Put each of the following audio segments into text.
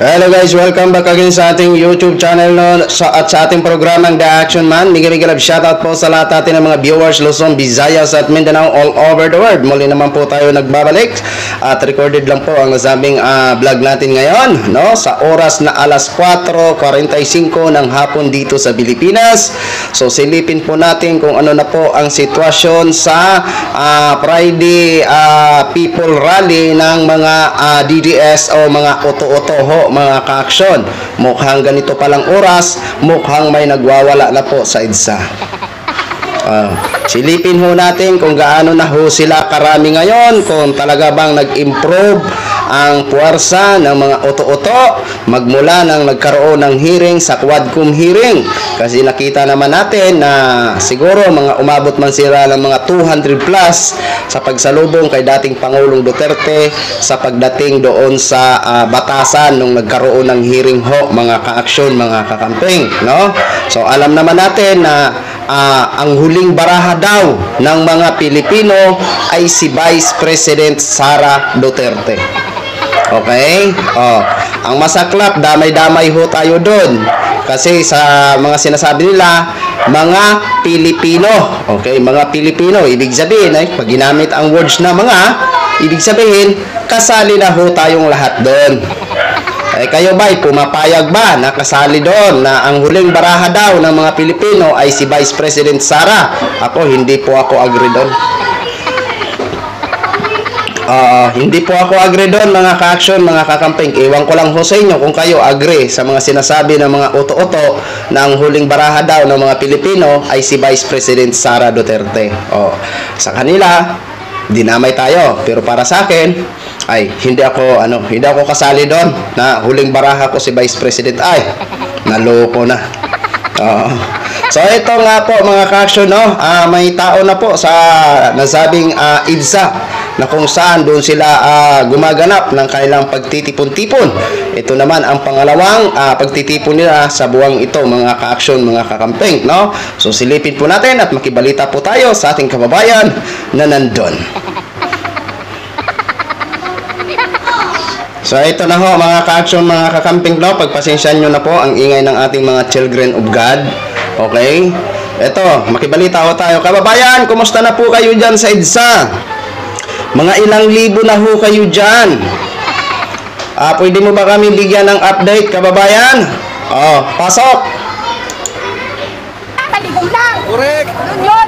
Hello guys, welcome back again sa ating YouTube channel at sa ating programang The Action Man. Miguel shoutout po sa lahat natin ng mga viewers Luzon, Visayas at Mindanao all over the world. Muli naman po tayo nagbabalik at recorded lang po ang nasabing vlog natin ngayon, no? Sa oras na alas 4:45 ng hapon dito sa Pilipinas. So silipin po natin kung ano na po ang sitwasyon sa Friday People Rally ng mga DDS o mga oto-oto mga ka-aksyon. Mukhang ganito palang oras, mukhang may nagwawala na po sa EDSA. Silipin ho natin kung gaano na ho sila karami ngayon, kung talaga bang nag-improve ang puwersa ng mga oto-oto magmula nang nagkaroon ng hearing sa Quadcom hearing. Kasi nakita naman natin na siguro mga umabot man sila ng mga 200 plus sa pagsalubong kay dating Pangulong Duterte sa pagdating doon sa batasan nung nagkaroon ng hearing ho, mga ka-aksyon, mga kakamping, no? So alam naman natin na ang huling baraha daw ng mga Pilipino ay si Vice President Sara Duterte. Okay? Ang masaklap, damay-damay ho tayo doon. Kasi sa mga sinasabi nila, mga Pilipino. Okay? Mga Pilipino. Ibig sabihin, pag ginamit ang words na mga, ibig sabihin, kasali na ho tayong lahat doon. Kayo ba'y pumapayag ba na kasali doon na ang huling baraha daw ng mga Pilipino ay si Vice President Sara? Ako, hindi po ako agree doon. Hindi po ako agree doon, mga ka-action, mga kakamping. Iwan ko lang ho sa inyo kung kayo agree sa mga sinasabi ng mga oto-oto na ang huling baraha daw ng mga Pilipino ay si Vice President Sara Duterte. Sa kanila, dinamay tayo. Pero para sa akin, ay hindi ako kasali doon na huling baraha ko si Vice President. Ay, naloko na. So ito nga po mga ka-action, no? May tao na po sa nasabing EDSA na kung saan doon sila gumaganap ng kanilang pagtitipon-tipon. Ito naman ang pangalawang pagtitipon nila sa buwang ito, mga ka-action, mga kakamping, no? So silipin po natin at makibalita po tayo sa ating kababayan na nandun. So ito na ho mga ka-action, mga kakamping, no? Pagpasensyahan nyo na po ang ingay ng ating mga children of God. Okay? Ito, makibalita ho tayo. Kababayan, kumusta na po kayo dyan sa EDSA? Mga ilang libo na ho kayo dyan. Pwede mo ba kami bigyan ng update, kababayan? Pasok! Taligong lang! Correct! Yun!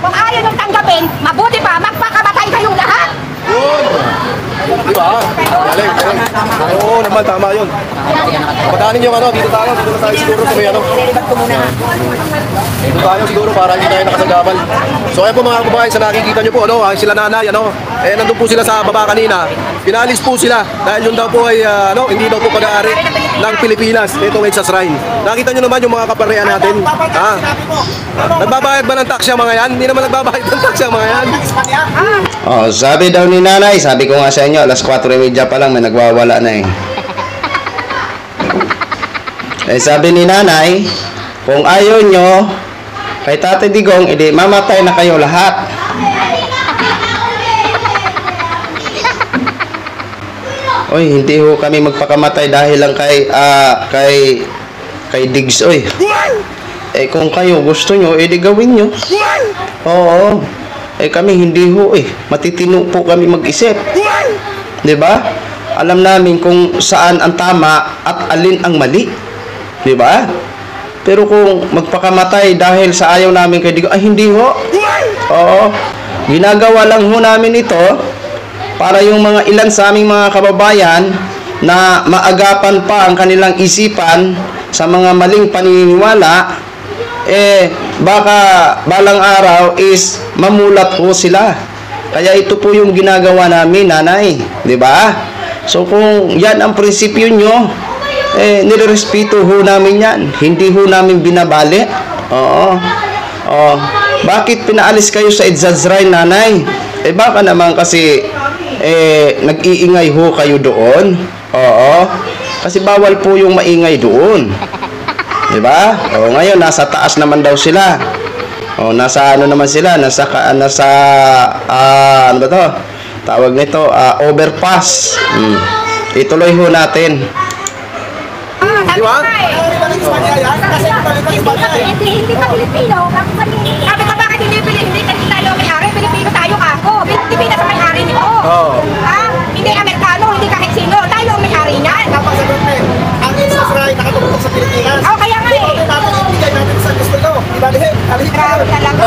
Kung ayaw nung tanggapin, mabuti pa, magpakamatay kayong lahat! Yun! Diba? Galing, galing. Oo naman, tama yun. Pagkanin yung dito tayo siguro sa may Dito tayo siguro para hindi tayo nakasagabal. So ayan po mga kababayan, sa nakikita nyo po, sila nanay, nandun po sila sa baba kanina. Pinalis po sila dahil yun daw po ay, hindi daw po pag-aari ng Pilipinas. Ito ngayon sa shrine. Nakita nyo naman yung mga kaparehan natin. Nagbabayad ba ng tax yung mga yan? Hindi naman nagbabayad ng tax yung mga yan. Sabi daw ni nanay, sabi ko nga sa inyo, alas 4:30 pa lang may nagwawala na sabi ni nanay, kung ayaw nyo kay Tate Digong, edi mamatay na kayo lahat. Hindi ho kami magpakamatay dahil lang kay Diggs, kung kayo gusto nyo, edi gawin nyo. Oo. Kami hindi ho, matitino po kami mag-isip. 'Di ba? Alam namin kung saan ang tama at alin ang mali. 'Di ba? Pero kung magpakamatay dahil sa ayaw namin kay Digong, hindi ho. Oo. Ginagawa lang ho namin ito para yung mga ilan sa aming mga kababayan na maagapan pa ang kanilang isipan sa mga maling paniniwala, baka balang araw is mamulat po sila. Kaya ito po yung ginagawa namin, nanay. 'Di ba? So kung yan ang prinsipyo nyo, nirerespeto ho namin yan. Hindi ho namin binabali. Bakit pinaalis kayo sa EDSA shrine, nanay? Baka naman kasi nag-iingay ho kayo doon. Kasi bawal po yung maingay doon. 'Di ba? Ngayon nasa taas naman daw sila. Nasa naman sila? Nasa ano ba to? Tawag nito, overpass. Ituloy ho natin. Di ba? Hindi ka Pilipino. Sabi ka bakit hindi tayo may-ari? Pilipino tayo ako. Pilipinas ang may-ari nito. Oo. Hindi Amerikano, hindi kahit sino. Tayo ang may-ari niyan. Ang Insas Rai nakatulong sa Pilipinas. Kaya nga eh. Natin ibigay natin sa gusto nyo. Ibalihin. Grabe talaga.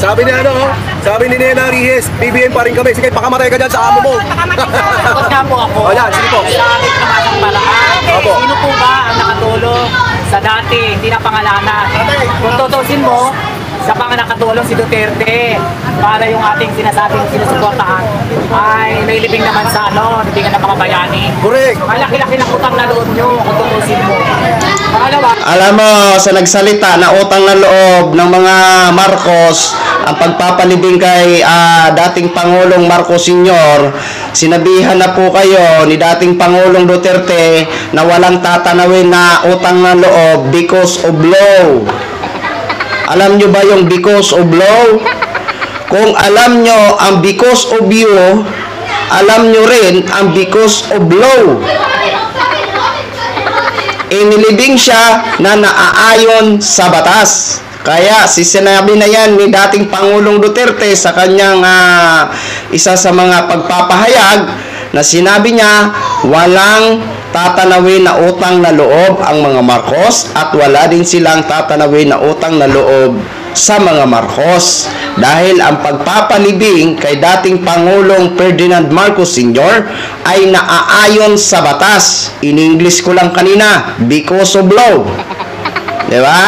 Sabi ni ano, sabi ni Nena Reyes, BBM pa rin kami. Sige, pakamatay ka dyan sa amo mo. Huwag nga po ako. O yan, sige po. Sa akin naman ang paraan. Opo. Sino po ba ang nakatulong sa dati, hindi na pangalanan? Kung tutusin mo, sa mga nakatulong si Duterte para yung ating sinasabing sinusuportahan ay may libing naman sa libingan ng mga bayani. Correct. Malaki-laki na utang na loob nyo kung tutusin mo. Pangalawa, Alam mo, sa nagsalita na utang na loob ng mga Marcos, ang pagpapalibing kay dating Pangulong Marcos Sr., sinabihan na po kayo ni dating Pangulong Duterte na walang tatanawin na utang na loob because of law. Alam nyo ba yung because of law? Kung alam nyo ang because of you, alam nyo rin ang because of law. Inilibing siya na naaayon sa batas. Kaya sinabi na yan ni dating Pangulong Duterte sa kanyang isa sa mga pagpapahayag na sinabi niya walang tatanawin na utang na loob ang mga Marcos at wala din silang tatanawin na utang na loob sa mga Marcos dahil ang pagpapalibing kay dating Pangulong Ferdinand Marcos Sr. ay naaayon sa batas. In English ko lang kanina, because of law. Diba?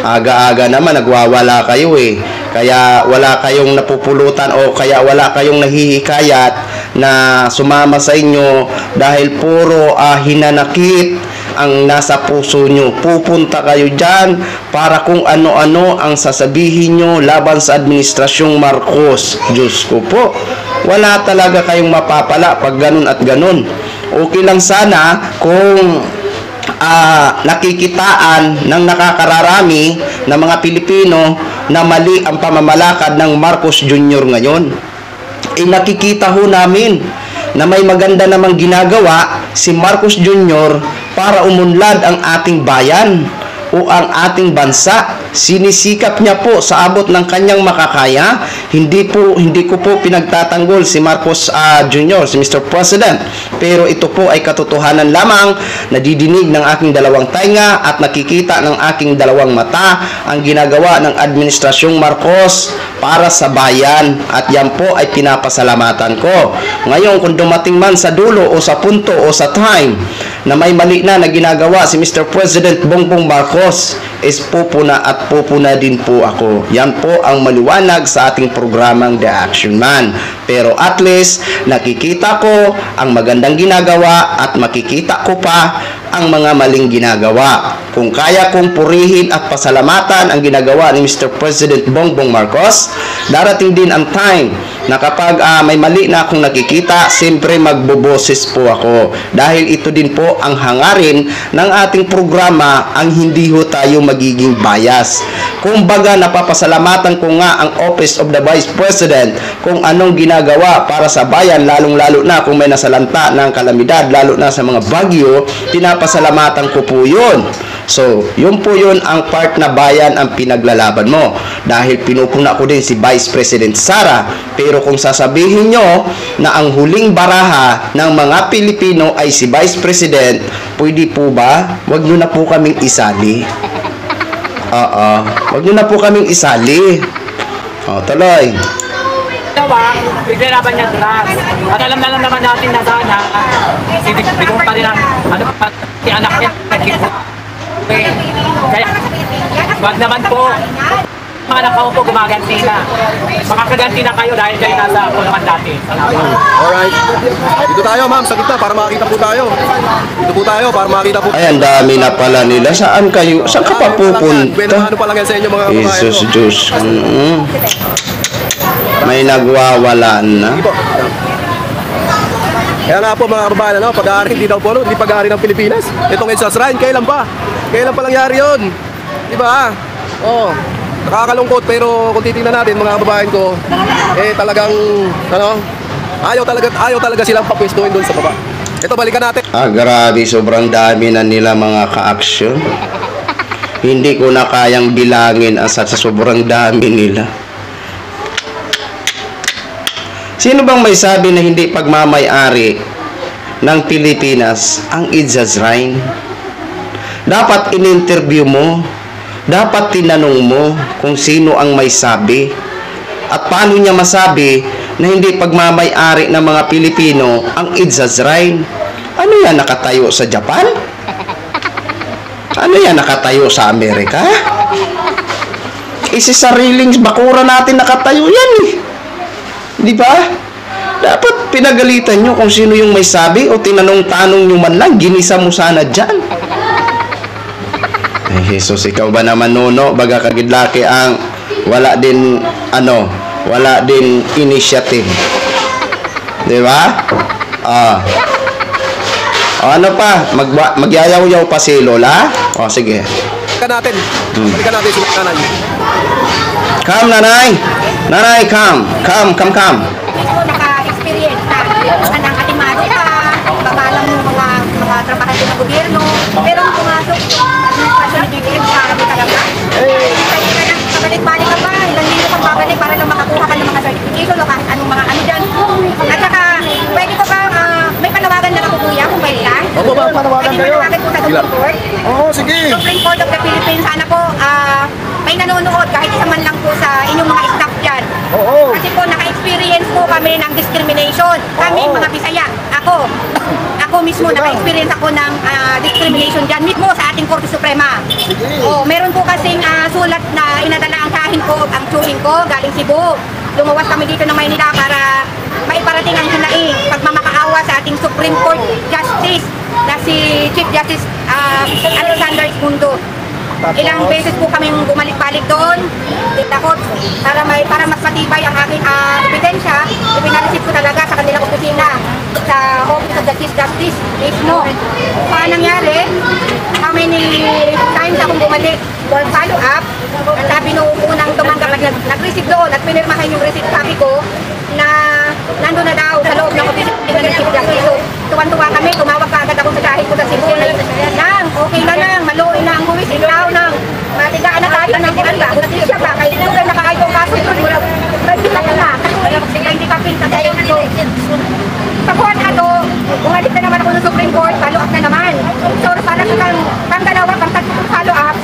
Aga-aga naman nagwawala kayo eh. Kaya wala kayong napupulutan o kaya wala kayong nahihikayat na sumama sa inyo dahil puro hinanakit ang nasa puso nyo. Pupunta kayo dyan para kung ano-ano ang sasabihin nyo laban sa administrasyong Marcos. Diyos ko po, wala talaga kayong mapapala pag ganun at ganun. Okay lang sana kung nakikitaan ng nakakararami ng mga Pilipino na mali ang pamamalakad ng Marcos Jr. ngayon. Nakikita ho namin na may maganda namang ginagawa si Marcos Jr. para umunlad ang ating bayan o ang ating bansa. Sinisikap niya po sa abot ng kanyang makakaya. Hindi ko po pinagtatanggol si Marcos Jr., si Mr. President. Pero ito po ay katotohanan lamang, nadidinig ng aking dalawang tainga at nakikita ng aking dalawang mata ang ginagawa ng administrasyong Marcos para sa bayan at yan po ay pinapasalamatan ko. Ngayon kung dumating man sa dulo o sa punto o sa time na may mali na ginagawa si Mr. President Bongbong Marcos, is pupuna at pupuna din po ako. Yan po ang maliwanag sa ating programang The Action Man. Pero at least nakikita ko ang magandang ginagawa at makikita ko pa ang mga maling ginagawa. Kung kaya kong purihin at pasalamatan ang ginagawa ni Mr. President Bongbong Marcos, darating din ang time na kapag may mali na akong nakikita, siyempre magboboses po ako. Dahil ito din po ang hangarin ng ating programa, ang hindi ho tayo magiging bias. Kung baga napapasalamatan ko nga ang Office of the Vice President kung anong ginagawa para sa bayan, lalong-lalo na kung may nasalanta ng kalamidad, lalo na sa mga bagyo, pinapasalamatan ko po yun. So, yun po yun ang part na bayan ang pinaglalaban mo. Dahil pinupuna ko din si Vice President Sara. Pero kung sasabihin nyo na ang huling baraha ng mga Pilipino ay si Vice President, pwede po ba? Huwag nyo na po kaming isali. Huwag nyo na po kaming isali. Tuloy. Piglalaban niya drugs. At alam na lang naman natin na sana si Digong pa rin ang si anak niya okay. Kaya wag naman po mga anak ko po gumaganti na. Makakaganti na kayo dahil kayo nasa ako naman dati. Alright. Dito tayo ma'am, sa gitna para makita po tayo. Dito po tayo para makita po. Ay, ang dami na pala nila. Saan kayo? Saan ka pa pupunta? Ano pa lang yan sa inyo mga kababayan Jesus, ko. Diyos. May nagwawalaan na. Sige po. Kaya nga po mga kababayan, pag-aari hindi daw po, hindi pag-aari ng Pilipinas. Itong Insas Rai, kailan pa? Kailan pa nangyari yun? Di ba? Nakakalungkot pero kung titingnan natin mga kababayan ko, talagang Ayaw talaga silang papwestuhin doon sa baba. Ito, balikan natin. Grabe, sobrang dami na nila mga ka-action. Hindi ko na kayang bilangin sa sobrang dami nila. Sino bang may sabi na hindi pagmamay-ari ng Pilipinas ang Idzaz Shrine? Dapat in-interview mo, dapat tinanong mo kung sino ang may sabi. At paano niya masabi na hindi pagmamay-ari ng mga Pilipino ang Idzaz Shrine? Ano yan, nakatayo sa Japan? Ano yan, nakatayo sa Amerika? Sariling bakura natin nakatayo yan eh. Di ba? Dapat pinagalitan nyo kung sino yung may sabi o tinanong-tanong nyo man lang, ginisa mo sana dyan. Ay, Jesus, ikaw ba naman, Nono? Baga kagidlaki ang wala din initiative. Di ba? Ano pa? Magyayaw-yaw pa si Lola? Sige. Balikan natin sila nanay. Come, nanay. Nanay, come. Come. Ito naka-experience na ng atimado ka, babalang yung mga trabahante ng gobyerno, pero kung pumasok yung administrasyon ni BBM, marami talaga. Kaya ka na, kabalik-balik ka pa, ilang dito kang babalik para lang makakuha ka ng mga certification o kahit anong mga ano dyan. At saka, pwede ko bang, may panawagan na ako kuya, kung pwede lang? Opo, ma'am, panawagan Pwede kayo. manawagan po sa Supreme Court. Oo, sige. Supreme Court of the Philippines, sana po, may nanonood kahit isa man lang po sa inyong mga staff dyan. Oo. Kasi po, naka-experience po kami ng discrimination. Kami, mga Bisaya. Ako mismo, naka-experience ako ng discrimination dyan. Mismo sa ating Korte Suprema. Meron po kasing sulat na inadala ang kahin ko, ang tsuhin ko, galing Cebu. Lumawas kami dito ng Maynila para maiparating ang hinaing pagmamakaawa sa ating Supreme Court Justice na si Chief Justice Alexander Mundo. Ilang beses po kami bumalik-balik doon. Takot para mas matibay ang aking ebidensya, ipinareceive ko talaga sa kanilang opisina sa Office of the Chief Justice mismo. Paano nangyari? How many times akong bumalik for follow-up? At sabi nung unang tumanggap at nag-receive doon at pinirmahan yung receipt, sabi ko na nandun na daw sa loob ng opisina ng Chief Justice. So, tuwan-tuwa kami, tumawag ka agad ako sa kahit ko sa Cebu. Nang, okay na lang, maluin na ang buwis, ikaw nang matigaan na tayo ng kuranda. Siya ba, kahit ito na kahit yung kaso ito, nagpita ka na. Hindi ka pinta tayo nito. Pagkuhan na ito, bumalik na naman ako ng Supreme Court, follow-up na naman. So, para sa pang-dalawa, pang-tatlong follow-up,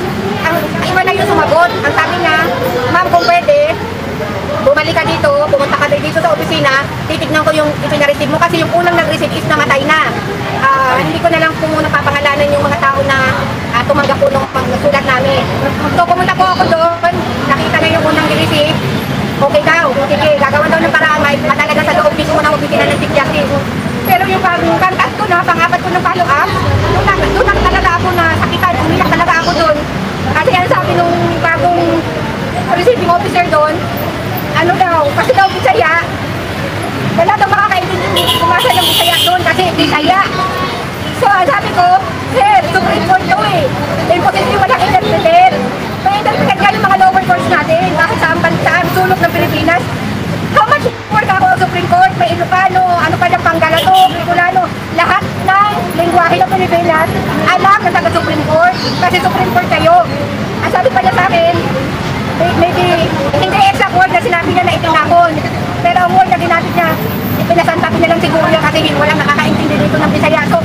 ang iba na yung sumagot. Ang sabi niya, ma'am, kung pwede, bumalik ka dito, pumunta ka dito sa opisina, titignan ko yung ipinareceive mo kasi yung unang nag-receive is namatay na. Hindi ko na lang po muna papangalanan yung mga tao na tumanggap po ng sulat namin. So pumunta po ako doon, nakita na yung unang receive. Okay daw, sige, gagawa daw ng paraan, madala na sa loob mismo ng opisina ng Chief Justice. Pero yung pang-tat ko na, pang-apat ko ng follow-up, doon lang talaga ako na sakitan, umiyak talaga ako doon. Kasi ang sabi nung bagong receiving officer doon, ano daw, kasi daw Bisaya, wala daw makakaintindi kumasa ng Bisaya doon kasi Bisaya. So, sabi ko, sir, Supreme Court daw eh. Imposible walang interpreter. May interpreter ka ng mga lower courts natin, bakit saan sulok ng Pilipinas. How much more ka ako sa Supreme Court? May Ilocano, ano pa dyan, Panggalato, Bicolano, lahat ng lingwahe ng Pilipinas, alam na taga Supreme Court, kasi Supreme Court kayo. Ang sabi pa niya sa akin, maybe hindi exact word na sinabi niya na itinapon. Pero ang word na ginamit niya, pinasantabi niya lang siguro yan kasi walang nakakaintindi dito ng Bisaya. So,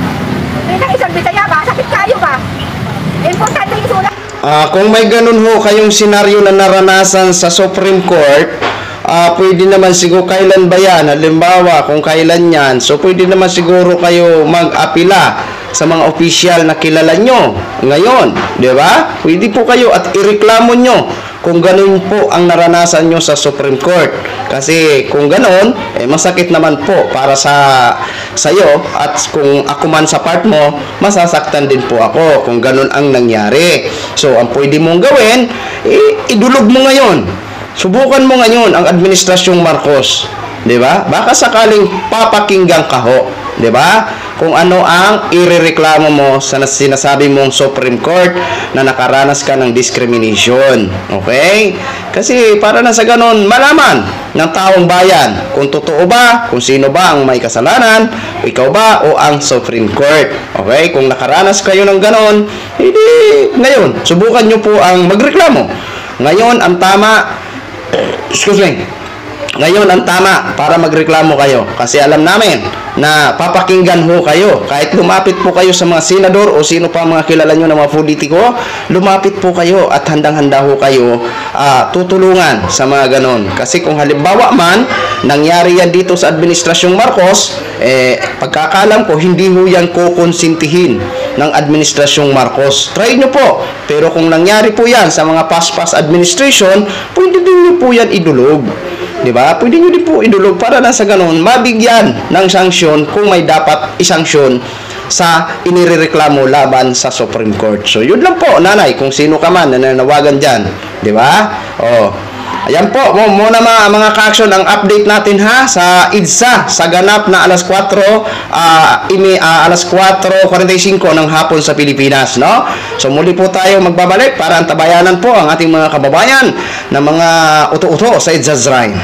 isang Bisaya ba? Sakit kayo ba? Importante yung sulat. Kung may ganun ho kayong senaryo na naranasan sa Supreme Court, pwede naman siguro kailan ba yan? Halimbawa, kung kailan yan, so pwede naman siguro kayo mag-apila sa mga opisyal na kilala nyo ngayon, di ba? Pwede po kayo at ireklamo nyo kung ganun po ang naranasan nyo sa Supreme Court. Kasi kung ganun, masakit naman po para sa'yo at kung ako man sa part mo, masasaktan din po ako kung ganun ang nangyari. So, ang pwede mong gawin, idulog mo ngayon. Subukan mo ngayon ang Administrasyong Marcos. 'Di ba? Baka sakaling papakinggan ka ho, 'di ba? kung ano ang irereklamo mo sa sinasabi mong Supreme Court na nakaranas ka ng discrimination. Okay? Kasi para na sa ganun, malaman ng taong bayan kung totoo ba, kung sino ba ang may kasalanan, ikaw ba o ang Supreme Court. Okay? Kung nakaranas kayo ng ganun, hindi, ngayon, subukan nyo po ang magreklamo. Ngayon, ang tama, excuse me, ngayon ang tama para magreklamo kayo kasi alam namin na papakinggan ho kayo. Kahit lumapit po kayo sa mga senador o sino pa mga kilala nyo na mga politiko, lumapit po kayo at handang-handa ho kayo tutulungan sa mga ganon. Kasi kung halimbawa man, nangyari yan dito sa Administrasyong Marcos, pagkakalam ko, hindi ho yan kukonsintihin ng Administrasyong Marcos. Try nyo po. Pero kung nangyari po yan sa mga past administration, pwede din nyo po yan idulog. Diba? Pwede nyo din po idulog para na sa ganun, mabigyan ng sanksyon kung may dapat isanksyon sa inireklamo laban sa Supreme Court. So, yun lang po, nanay, kung sino ka man na nanawagan dyan. Diba? O, ayan po, muna mga ka-action ang update natin ha sa EDSA sa ganap na alas 4:45 ng hapon sa Pilipinas, no? So muli po tayo magbabalik para antabayanan po ang ating mga kababayan na mga uto-uto sa EDSA Shrine.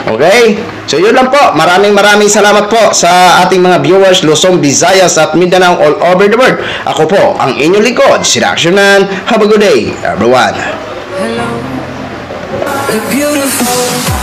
Okay? So yun lang po. Maraming salamat po sa ating mga viewers Luzon, Visayas at Mindanao all over the world. Ako po ang inyong lingkod, si Action Man. Have a good day, everyone. Hello, the beautiful